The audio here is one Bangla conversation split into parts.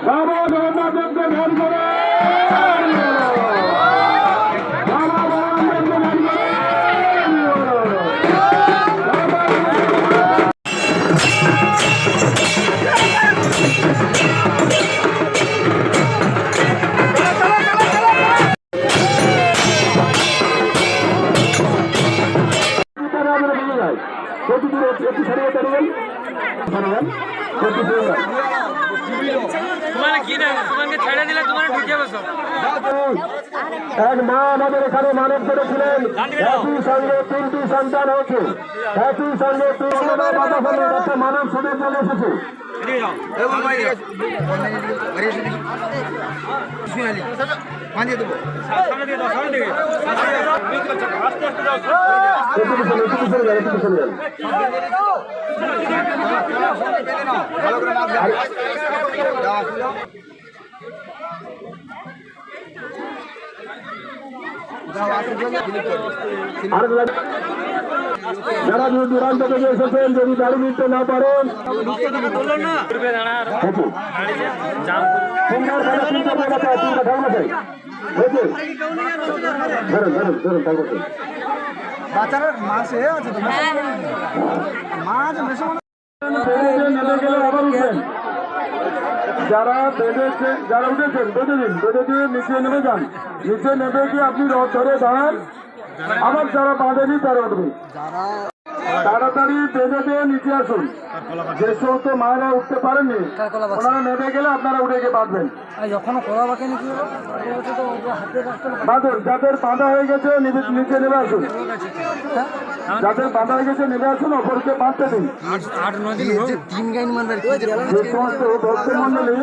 বাবা জগন্নাথকে ধ্যান করে এক মা আমাদের এখানে মানব করেছিলেন, একই সঙ্গে 3টি সন্তান হয়েছে, একই সঙ্গে মানব সুযোগ চলে এসেছে। যারা দূর দূরান্ত থেকে এসেছেন যদি গাড়ি নিতে না পারেন যারা বেঁধেছে, যারা উঠেছেন বেঁধে দিন, বেঁধে দিয়ে নিচে নেমে যান, নিচে নেমে গিয়ে আপনি রথ ধরে দাঁড়ান, আবার যারা বাঁধেনি তারা উঠবে। তাড়াতাড়ি বেঁধে দিয়ে নিচে আসুন। যে সমস্ত মায়েরা উঠতে পারেননি ওনারা নেমে গেলে আপনারা উঠে গিয়ে বাঁধবেন। বাঁধুন, যাদের বাঁধা হয়ে গেছে নিচে নেমে আসুন, যাদের বাঁধা হয়ে গেছে নেমে আসুন, অপরকে বাঁধতে দিন। যে সমস্ত ভক্তমন্ডলী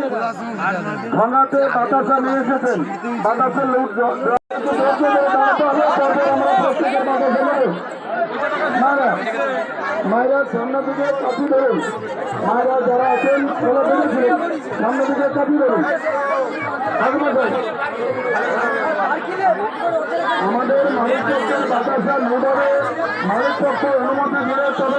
ভাঙাতে বাতাসা নিয়ে এসেছেন, বাতাসের লুট মায়েরা সামনে দিকে কাপি ধরুন, মায়েরা যারা আছেন ছেলে বেরিয়েছিলেন সামনে দিকে কাপি ধরুন। আমাদের মানুষ বাতাসা লুট হবে, মানুষ অনুমতি দিলে তবে